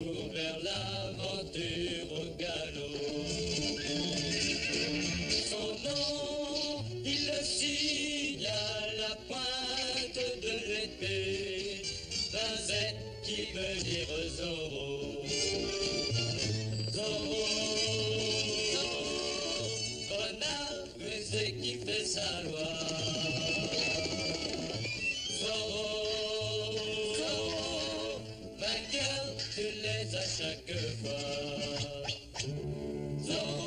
Vers l'aventure au galop. Son nom, il le signe à la pointe de l'épée, d'un Z qui veut dire Zorro. Zorro, Zorro, renard rusé qui fait sa loi. Zorro, Zorro, vainqueur, tu les as chaque fois. Zorro.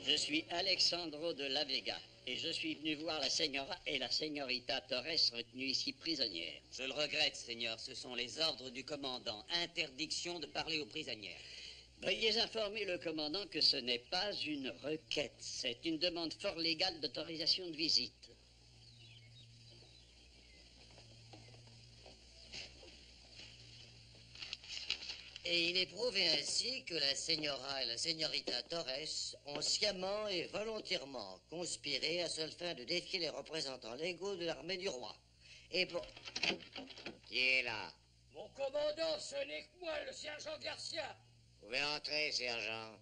Je suis Alexandro de la Vega et je suis venu voir la señora et la señorita Torres retenues ici prisonnières. Je le regrette, Seigneur, ce sont les ordres du commandant. Interdiction de parler aux prisonnières. Veuillez informer le commandant que ce n'est pas une requête, c'est une demande fort légale d'autorisation de visite. Et il est prouvé ainsi que la señora et la señorita Torres ont sciemment et volontairement conspiré à seule fin de défier les représentants légaux de l'armée du roi. Et pour... Qui est là? Mon commandant, ce n'est que moi, le sergent Garcia. Vous pouvez entrer, sergent.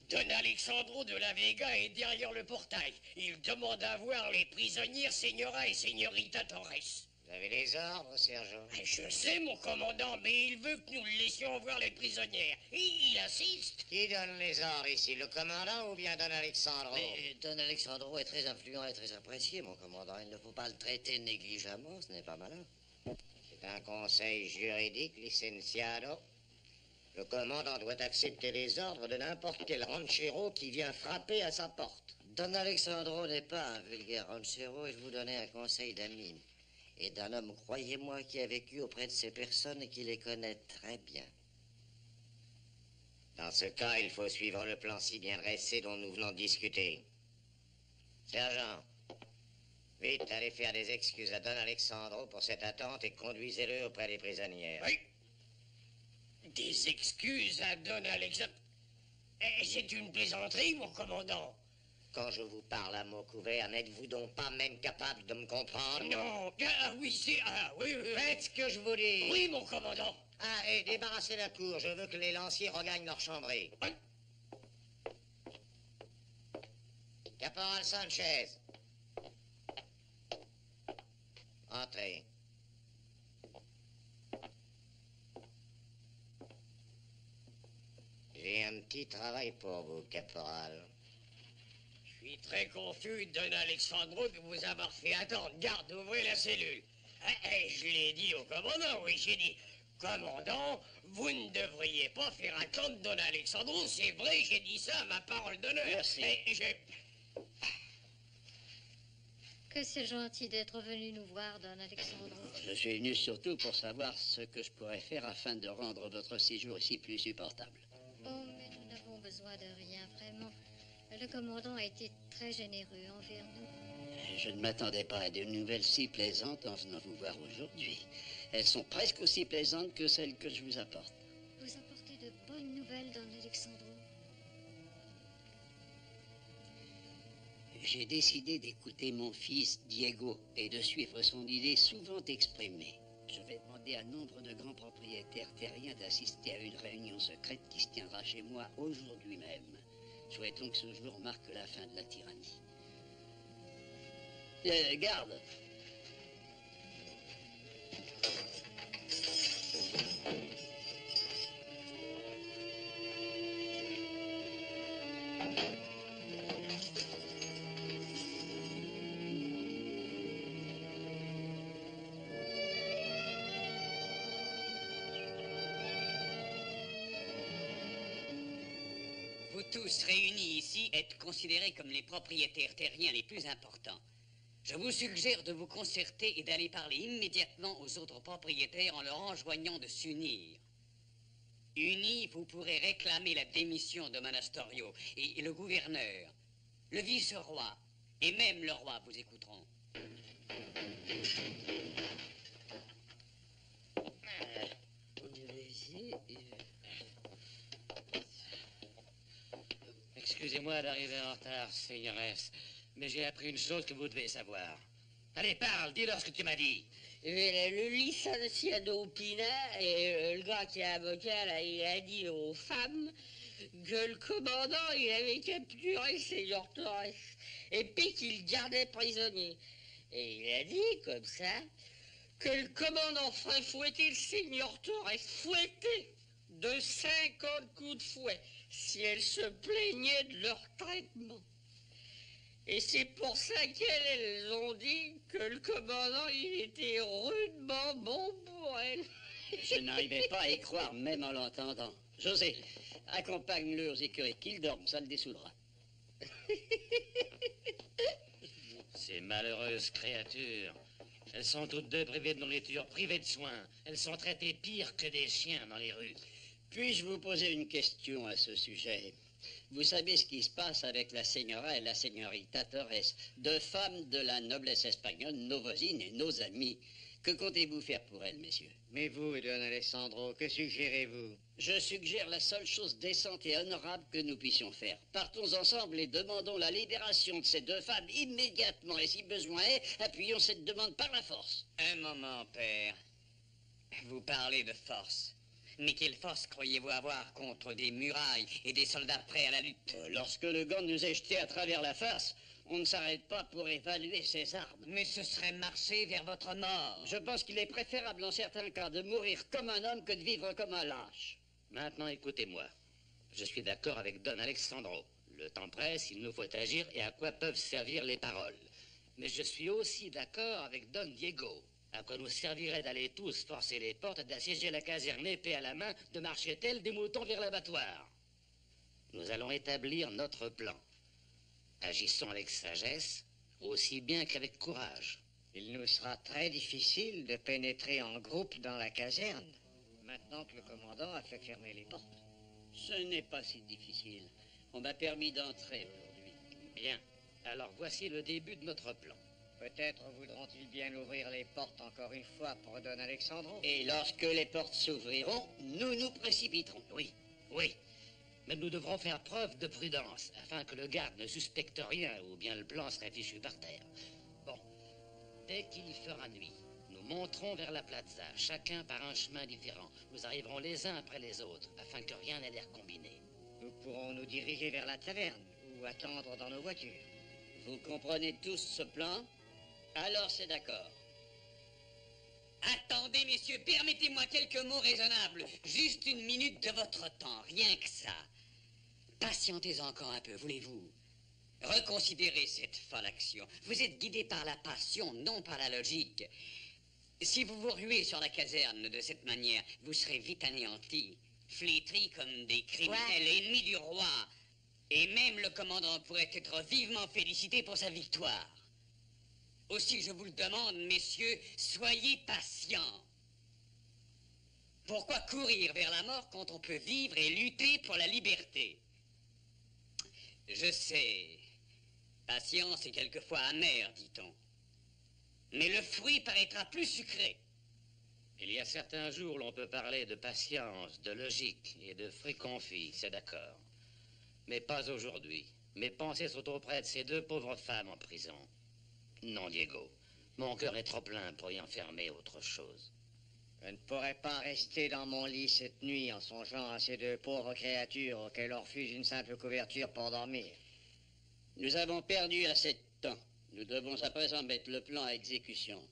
Don Alexandro de la Vega est derrière le portail. Il demande à voir les prisonnières Señora et Señorita Torres. Vous avez les ordres, sergent? Je sais, mon commandant, mais il veut que nous le laissions voir les prisonnières. Il insiste. Qui donne les ordres ici, le commandant ou bien Don Alexandro? Mais Don Alexandro est très influent et très apprécié, mon commandant. Il ne faut pas le traiter négligemment, ce n'est pas malin. C'est un conseil juridique, licenciado. Le commandant doit accepter les ordres de n'importe quel ranchero qui vient frapper à sa porte. Don Alexandro n'est pas un vulgaire ranchero et je vous donnais un conseil d'ami. Et d'un homme, croyez-moi, qui a vécu auprès de ces personnes et qui les connaît très bien. Dans ce cas, il faut suivre le plan si bien dressé dont nous venons de discuter. Sergent, vite, allez faire des excuses à Don Alexandro pour cette attente et conduisez-le auprès des prisonnières. Oui. Des excuses à Don Alexandro. C'est une plaisanterie, mon commandant. Quand je vous parle à mots couverts, n'êtes-vous donc pas même capable de me comprendre? Non. Ah oui, c'est... Ah oui, oui. Faites ce que je vous dis. Oui, mon commandant. Ah, et débarrassez la cour. Je veux que les lanciers regagnent leur chambrée. Oui. Caporal Sanchez. Entrez. J'ai un petit travail pour vous, caporal. Je suis très confus, Don Alexandro, de vous avoir fait attendre. Garde, ouvrez la cellule. Je l'ai dit au commandant, oui, j'ai dit. Commandant, vous ne devriez pas faire attendre Don Alexandro. C'est vrai, j'ai dit ça, ma parole d'honneur. Merci. Que c'est gentil d'être venu nous voir, Don Alexandro. Je suis venu surtout pour savoir ce que je pourrais faire afin de rendre votre séjour ici plus supportable. Oh, mais nous n'avons besoin de rien, vraiment. Le commandant a été très généreux envers nous. Je ne m'attendais pas à de nouvelles si plaisantes en venant vous voir aujourd'hui. Elles sont presque aussi plaisantes que celles que je vous apporte. Vous apportez de bonnes nouvelles, Don Alexandro. J'ai décidé d'écouter mon fils Diego et de suivre son idée souvent exprimée. Je vais demander à nombre de grands propriétaires terriens d'assister à une réunion secrète qui se tiendra chez moi aujourd'hui même. Souhaitons que ce jour marque la fin de la tyrannie. Garde! Vous tous réunis ici êtes considérés comme les propriétaires terriens les plus importants. Je vous suggère de vous concerter et d'aller parler immédiatement aux autres propriétaires en leur enjoignant de s'unir. Unis, vous pourrez réclamer la démission de Monastorio et le gouverneur, le vice-roi et même le roi vous écouteront. Excusez-moi d'arriver en retard, seigneuresse, mais j'ai appris une chose que vous devez savoir. Allez, parle, dis-leur ce que tu m'as dit. Le licenciado Pina et le gars qui est avocat, là, il a dit aux femmes que le commandant, il avait capturé Seigneur Torres et puis qu'il le gardait prisonnier. Et il a dit, comme ça, que le commandant ferait fouetter le Seigneur Torres, fouetter de 50 coups de fouet, si elle se plaignait de leur traitement. Et c'est pour ça qu'elles ont dit que le commandant, il était rudement bon pour elle. Je n'arrivais pas à y croire, même en l'entendant. José, accompagne-le aux écuries, qu'il dorme, ça le dessoudra. Ces malheureuses créatures, elles sont toutes deux privées de nourriture, privées de soins. Elles sont traitées pire que des chiens dans les rues. Puis-je vous poser une question à ce sujet? Vous savez ce qui se passe avec la señora et la señorita Torres, deux femmes de la noblesse espagnole, nos voisines et nos amies. Que comptez-vous faire pour elles, messieurs? Mais vous, Don Alessandro, que suggérez-vous? Je suggère la seule chose décente et honorable que nous puissions faire. Partons ensemble et demandons la libération de ces deux femmes immédiatement. Et si besoin est, appuyons cette demande par la force. Un moment, père. Vous parlez de force. Mais quelle force croyez-vous avoir contre des murailles et des soldats prêts à la lutte? Lorsque le gant nous est jeté à travers la face, on ne s'arrête pas pour évaluer ses armes. Mais ce serait marcher vers votre mort. Je pense qu'il est préférable en certains cas de mourir comme un homme que de vivre comme un lâche. Maintenant, écoutez-moi. Je suis d'accord avec Don Alessandro. Le temps presse, il nous faut agir et à quoi peuvent servir les paroles. Mais je suis aussi d'accord avec Don Diego. À quoi nous servirait d'aller tous forcer les portes, d'assiéger la caserne épée à la main, de marcher tels des moutons vers l'abattoir? Nous allons établir notre plan. Agissons avec sagesse, aussi bien qu'avec courage. Il nous sera très difficile de pénétrer en groupe dans la caserne, maintenant que le commandant a fait fermer les portes. Ce n'est pas si difficile. On m'a permis d'entrer aujourd'hui. Bien. Alors voici le début de notre plan. Peut-être voudront-ils bien ouvrir les portes encore une fois pour Don Alessandro. Et lorsque les portes s'ouvriront, nous nous précipiterons. Oui, oui. Mais nous devrons faire preuve de prudence, afin que le garde ne suspecte rien, ou bien le plan serait fichu par terre. Bon, dès qu'il fera nuit, nous monterons vers la plaza, chacun par un chemin différent. Nous arriverons les uns après les autres, afin que rien n'ait l'air combiné. Nous pourrons nous diriger vers la taverne, ou attendre dans nos voitures. Vous comprenez tous ce plan? Alors c'est d'accord. Attendez, messieurs, permettez-moi quelques mots raisonnables. Juste une minute de votre temps, rien que ça. Patientez encore un peu, voulez-vous? Reconsidérez cette folle action. Vous êtes guidé par la passion, non par la logique. Si vous vous ruez sur la caserne de cette manière, vous serez vite anéantis, flétris comme des criminels, ennemis du roi. Et même le commandant pourrait être vivement félicité pour sa victoire. Aussi, je vous le demande, messieurs, soyez patients. Pourquoi courir vers la mort quand on peut vivre et lutter pour la liberté? Je sais, patience est quelquefois amère, dit-on. Mais le fruit paraîtra plus sucré. Il y a certains jours où l'on peut parler de patience, de logique et de fruits confits, c'est d'accord. Mais pas aujourd'hui. Mes pensées sont auprès de ces deux pauvres femmes en prison. Non, Diego. Mon cœur est trop plein pour y enfermer autre chose. Je ne pourrais pas rester dans mon lit cette nuit en songeant à ces deux pauvres créatures auxquelles on refuse une simple couverture pour dormir. Nous avons perdu assez de temps. Nous devons à présent mettre le plan à exécution.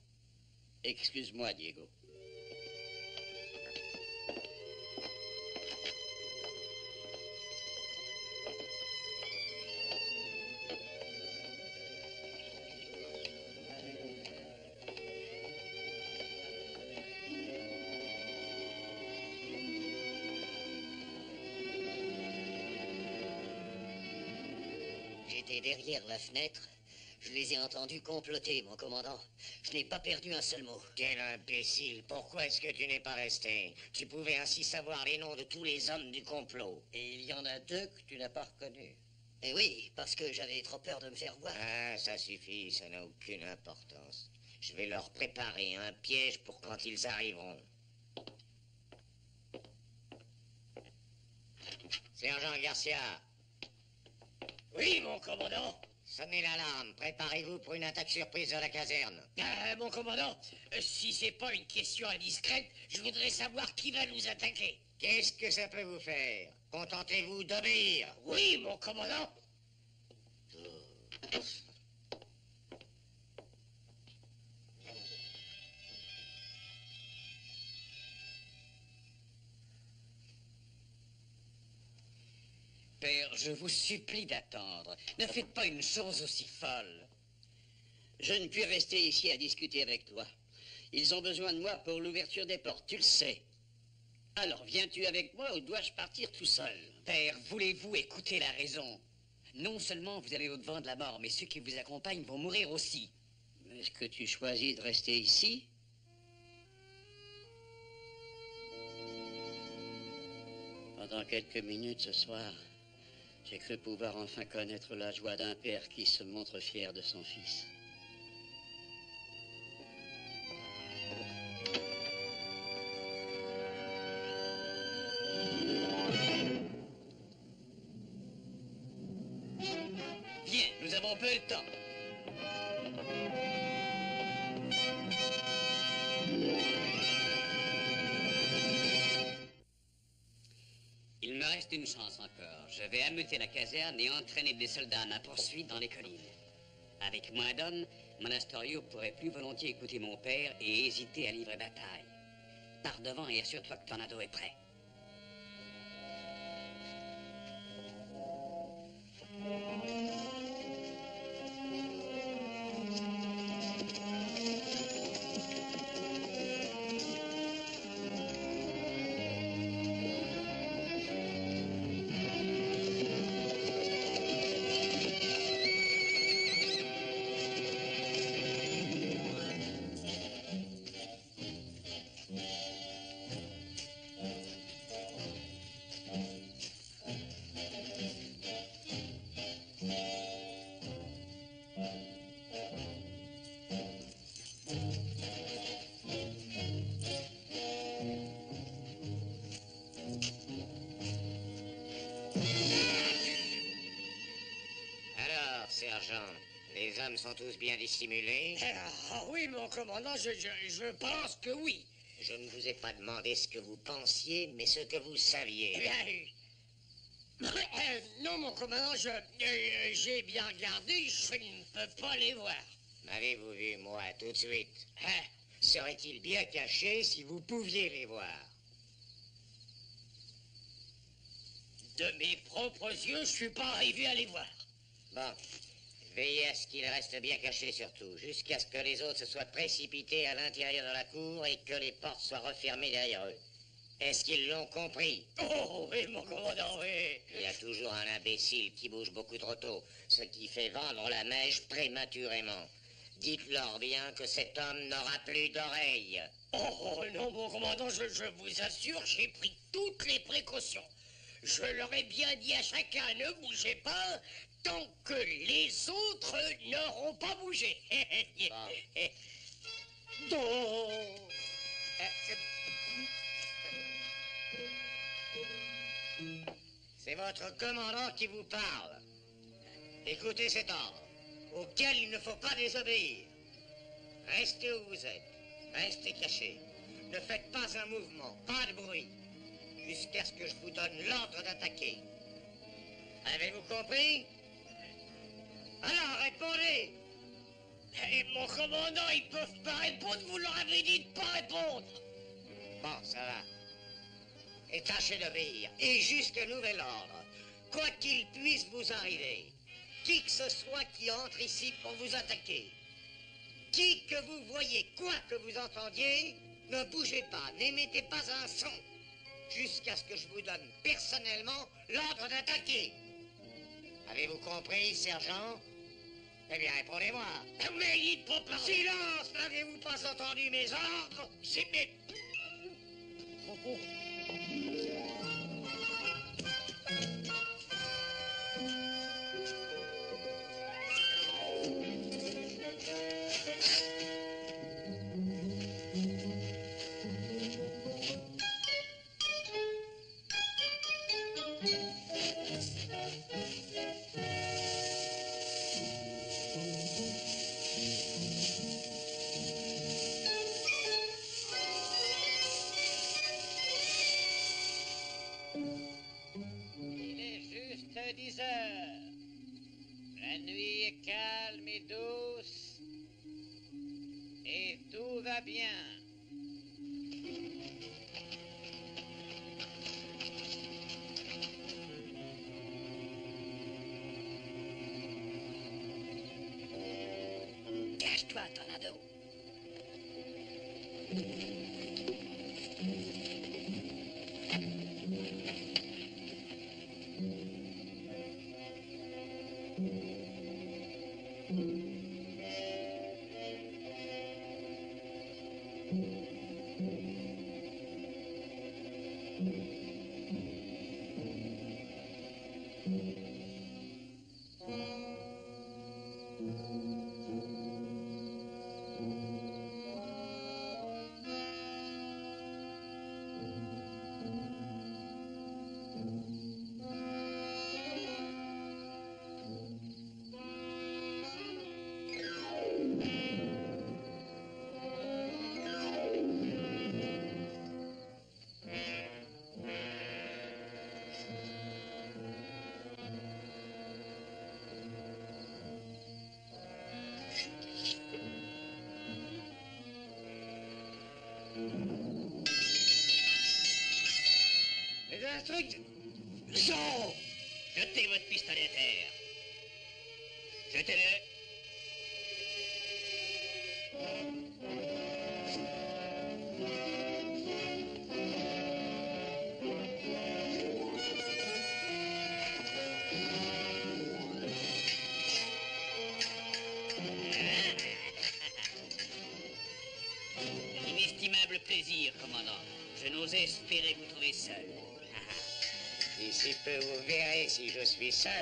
Excuse-moi, Diego. J'étais derrière la fenêtre Je les ai entendus comploter, mon commandant. Je n'ai pas perdu un seul mot. Quel imbécile! Pourquoi est-ce que tu n'es pas resté? Tu pouvais ainsi savoir les noms de tous les hommes du complot. Et il y en a 2 que tu n'as pas reconnus. Eh oui, parce que j'avais trop peur de me faire voir. Ah, ça suffit, ça n'a aucune importance. Je vais leur préparer un piège pour quand ils arriveront. Sergent Garcia. Oui, mon commandant. Sonnez l'alarme. Préparez-vous pour une attaque surprise de la caserne. Mon commandant, si c'est pas une question indiscrète, je voudrais savoir qui va nous attaquer. Qu'est-ce que ça peut vous faire? Contentez-vous d'obéir. Oui, mon commandant. Père, je vous supplie d'attendre. Ne faites pas une chose aussi folle. Je ne puis rester ici à discuter avec toi. Ils ont besoin de moi pour l'ouverture des portes, tu le sais. Alors, viens-tu avec moi ou dois-je partir tout seul? Père, voulez-vous écouter la raison? Non seulement vous allez au-devant de la mort, mais ceux qui vous accompagnent vont mourir aussi. Est-ce que tu choisis de rester ici? Pendant quelques minutes ce soir, j'ai cru pouvoir enfin connaître la joie d'un père qui se montre fier de son fils. Viens, nous avons peu de temps. Il me reste une chance encore. Je vais ameuter la caserne et entraîner des soldats à ma poursuite dans les collines. Avec moins d'hommes, Monasterio pourrait plus volontiers écouter mon père et hésiter à livrer bataille. Pars devant et assure-toi que Tornado est prêt. Sergent, les hommes sont tous bien dissimulés? Ah oui, mon commandant, je pense que oui. Je ne vous ai pas demandé ce que vous pensiez, mais ce que vous saviez. Eh bien, non, mon commandant, j'ai bien regardé, je ne peux pas les voir. M'avez-vous vu, moi, tout de suite? Hein? Seraient-ils bien cachés si vous pouviez les voir? De mes propres yeux, je suis pas arrivé à les voir. Bon, veillez à ce qu'ils restent bien cachés surtout, jusqu'à ce que les autres se soient précipités à l'intérieur de la cour et que les portes soient refermées derrière eux. Est-ce qu'ils l'ont compris? Oh oui, mon commandant, oui. Il y a toujours un imbécile qui bouge beaucoup trop tôt, ce qui fait vendre la mèche prématurément. Dites-leur bien que cet homme n'aura plus d'oreilles. Oh non, mon commandant, je vous assure, j'ai pris toutes les précautions. Je leur ai bien dit à chacun, ne bougez pas, tant que les autres n'auront pas bougé. Bon. C'est votre commandant qui vous parle. Écoutez cet ordre, auquel il ne faut pas désobéir. Restez où vous êtes. Restez cachés. Ne faites pas un mouvement, pas de bruit, jusqu'à ce que je vous donne l'ordre d'attaquer. Avez-vous compris? Alors, répondez! Et mon commandant, ils peuvent pas répondre, vous leur avez dit de pas répondre. Bon, ça va. Et tâchez d'obéir. Et jusqu'à nouvel ordre. Quoi qu'il puisse vous arriver, qui que ce soit qui entre ici pour vous attaquer, qui que vous voyez, quoi que vous entendiez, ne bougez pas, n'émettez pas un son, jusqu'à ce que je vous donne personnellement l'ordre d'attaquer. Avez-vous compris, sergent? Eh bien, répondez-moi. Vous m'avez dit de pas parler. Silence! N'avez-vous pas entendu mes ordres? C'est mes... Il est juste 10 heures. La nuit est calme et douce. Et tout va bien. Cache-toi, Tornado. Les instructions... Son! Jetez votre pistolet à terre. Jetez-le. Inestimable plaisir, commandant. Je n'osais espérer vous trouver seul. D'ici peu, vous verrez si je suis seul.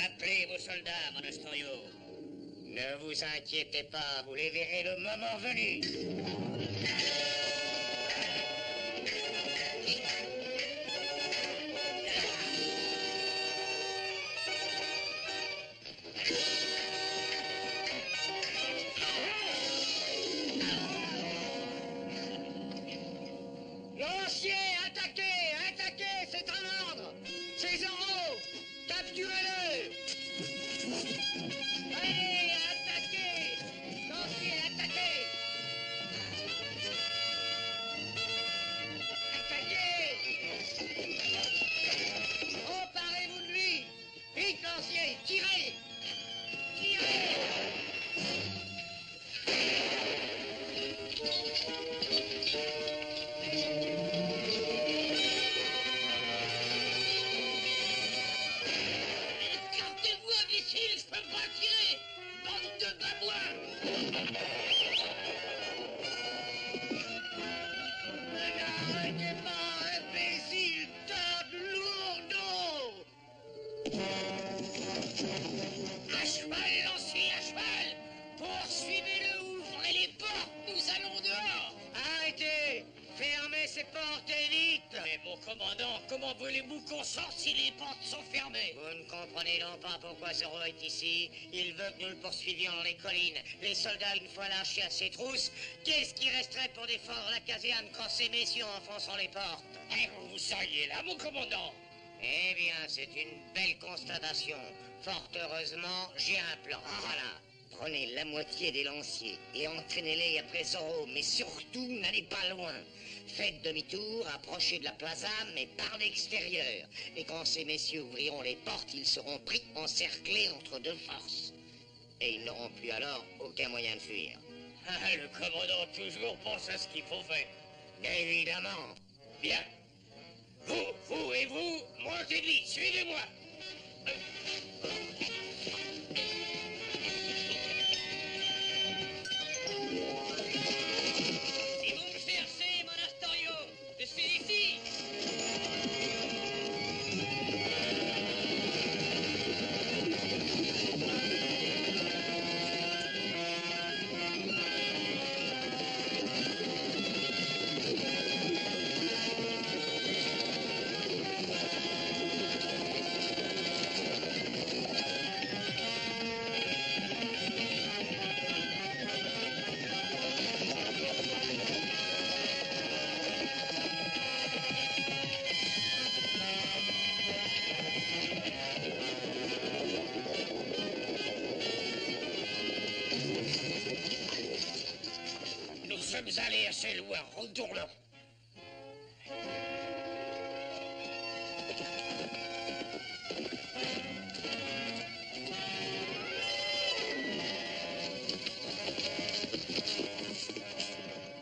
Appelez vos soldats, mon Astorio. Ne vous inquiétez pas, vous les verrez le moment venu. Lancier, attaquez! Attaquez! C'est un ordre! C'est en haut! Capturez-le! Allez, attaquez! Lancier, attaquez! Attaquez! Emparez-vous de lui! Vite, lancier! Tirez! Tirez! Écartez-vous, imbécile, je peux pas tirer. Bande de babouins. N'arrêtez pas, imbécile! Table lourdeau! À cheval, lancier, à cheval. Poursuivez-le, ouvrez les portes, nous allons dehors. Arrêtez! Fermez ces portes et vite! Mais mon commandant, comment voulez-vous qu'on sorte si les portes sont fermées? Vous ne comprenez donc pas pourquoi Zorro est ici. Il veut que nous le poursuivions dans les collines. Les soldats, une fois lâchés à ses trousses, qu'est-ce qui resterait pour défendre la caserne quand ces messieurs enfonceront les portes? Eh, vous seriez là, mon commandant. Eh bien, c'est une belle constatation. Fort heureusement, j'ai un plan. Voilà. Prenez la moitié des lanciers et entraînez-les après Zorro, mais surtout n'allez pas loin. Faites demi-tour, approchez de la plaza, mais par l'extérieur. Et quand ces messieurs ouvriront les portes, ils seront pris encerclés entre deux forces. Et ils n'auront plus alors aucun moyen de fuir. Ah, le commandant toujours pense à ce qu'il faut faire. Évidemment. Bien. Vous et vous, montez de lit, suivez-moi. Si vous me cherchez, mon Astorio, je suis ici. Nous sommes allés assez loin, retournons.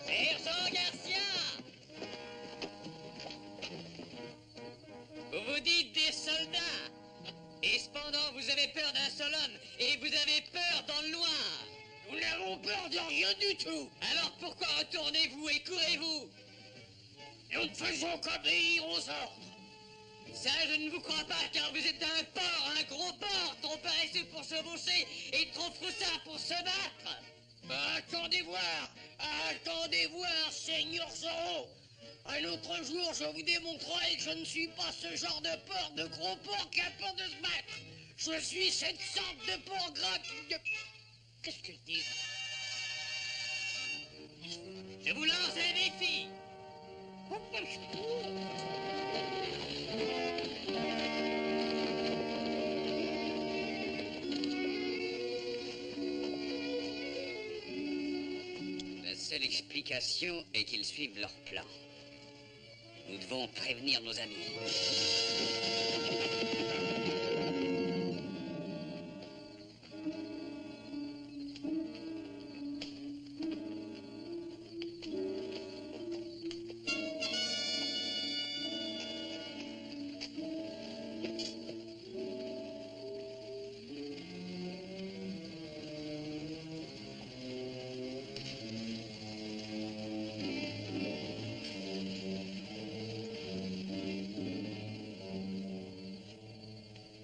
Sergent Garcia! Vous vous dites des soldats. Et cependant, vous avez peur d'un seul homme. Et vous avez peur dans le noir. Nous n'avons peur de rien du tout. Alors pourquoi retournez-vous et courez-vous? Nous ne faisons qu'obéir aux ordres. Ça, je ne vous crois pas, car vous êtes un porc, un gros porc, trop paresseux pour se bosser et trop froussard pour se battre. Attendez voir, Seigneur Zorro. Un autre jour, je vous démontrerai que je ne suis pas ce genre de porc, de gros porc qui a peur de se battre. Je suis cette sorte de porc gras qui... Qu'est-ce que je dis? Je vous lance un défi. La seule explication est qu'ils suivent leur plan. Nous devons prévenir nos amis.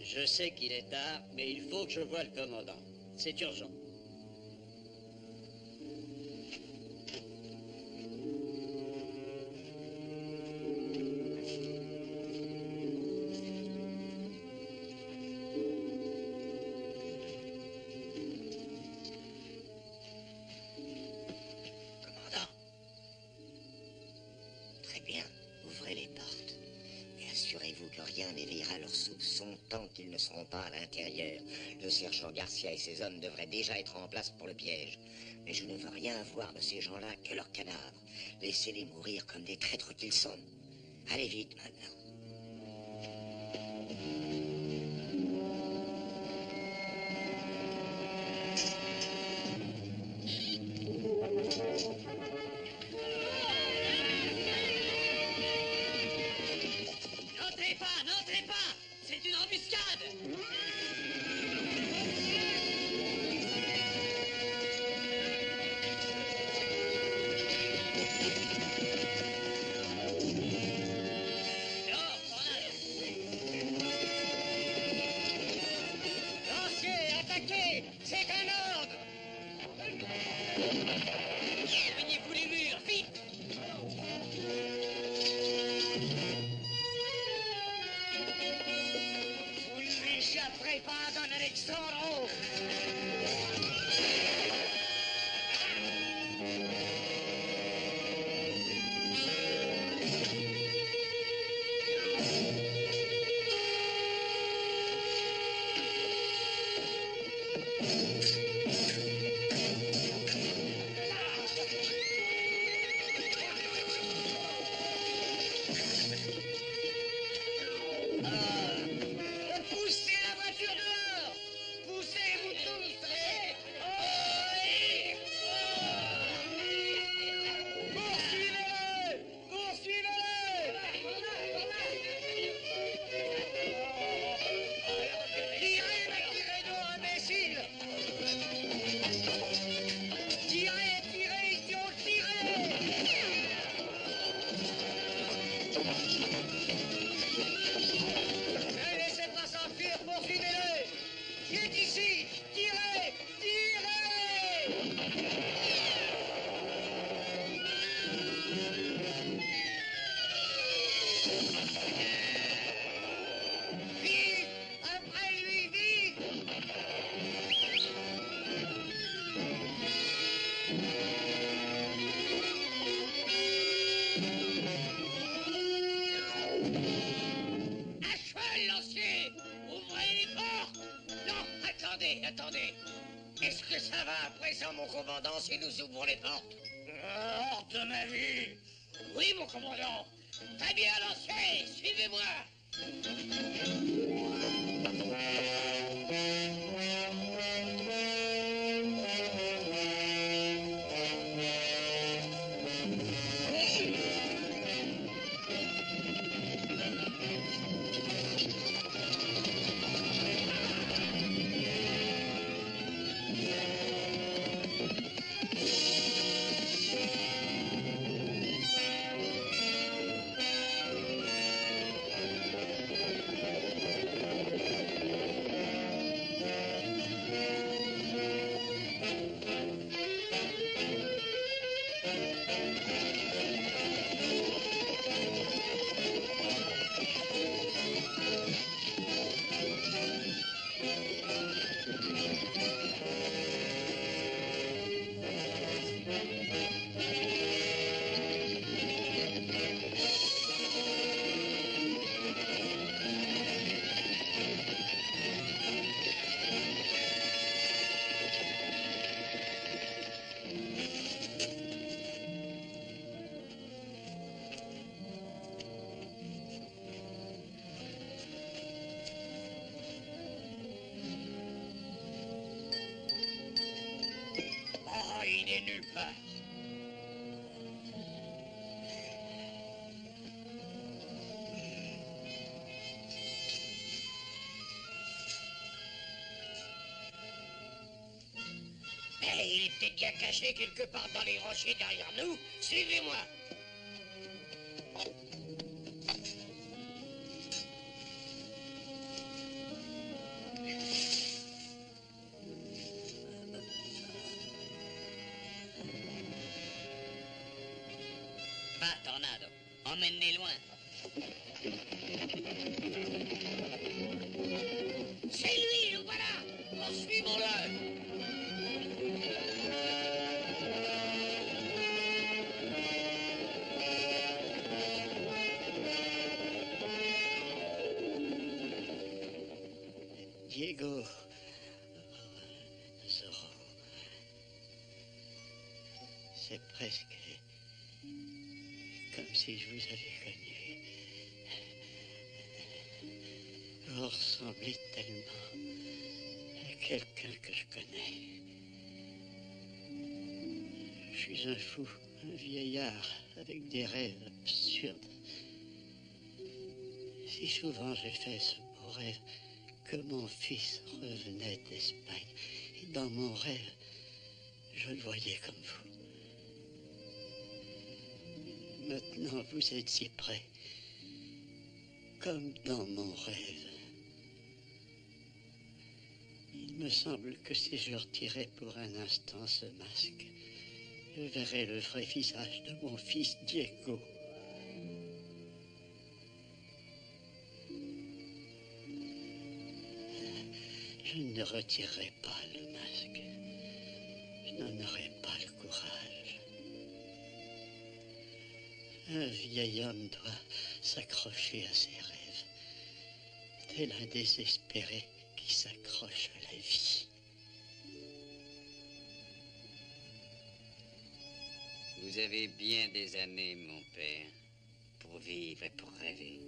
Je sais qu'il est tard, mais il faut que je voie le commandant. C'est urgent. Commandant. Très bien, ouvrez les portes. Mais assurez-vous que rien n'éveillera leurs soupçons tant qu'ils ne seront pas à l'intérieur. Le sergent Garcia et ses hommes devraient déjà être en place pour le piège. Mais je ne veux rien voir de ces gens-là que leurs cadavres. Laissez-les mourir comme des traîtres qu'ils sont. Allez vite maintenant. N'entrez pas, c'est une embuscade. Lanciers, attaquez! C'est un ordre! Joignez-vous les murs, vite. Vous ne l'échapperez pas, Don Alexandro! attendez, attendez. Est-ce que ça va à présent, mon commandant, si nous ouvrons les portes? Hors de ma vue. Oui, mon commandant. Très bien lancé, suivez-moi. Il n'est nulle part. Il est peut-être bien caché quelque part dans les rochers derrière nous. Suivez-moi. Va, Tornado, emmène-les loin. C'est lui, le voilà. Poursuivons-le. Diego, Zorro, c'est presque comme si je vous avais connu. Vous ressemblez tellement à quelqu'un que je connais. Je suis un fou, un vieillard avec des rêves absurdes. Si souvent j'ai fait ce beau rêve que mon fils revenait d'Espagne. Et dans mon rêve, je le voyais comme vous. Maintenant, vous êtes si près, comme dans mon rêve. Il me semble que si je retirais pour un instant ce masque, je verrais le vrai visage de mon fils Diego. Je ne retirerai pas le masque. Je n'en aurai pas le courage. Un vieil homme doit s'accrocher à ses rêves, tel un désespéré qui s'accroche à la vie. Vous avez bien des années, mon père, pour vivre et pour rêver.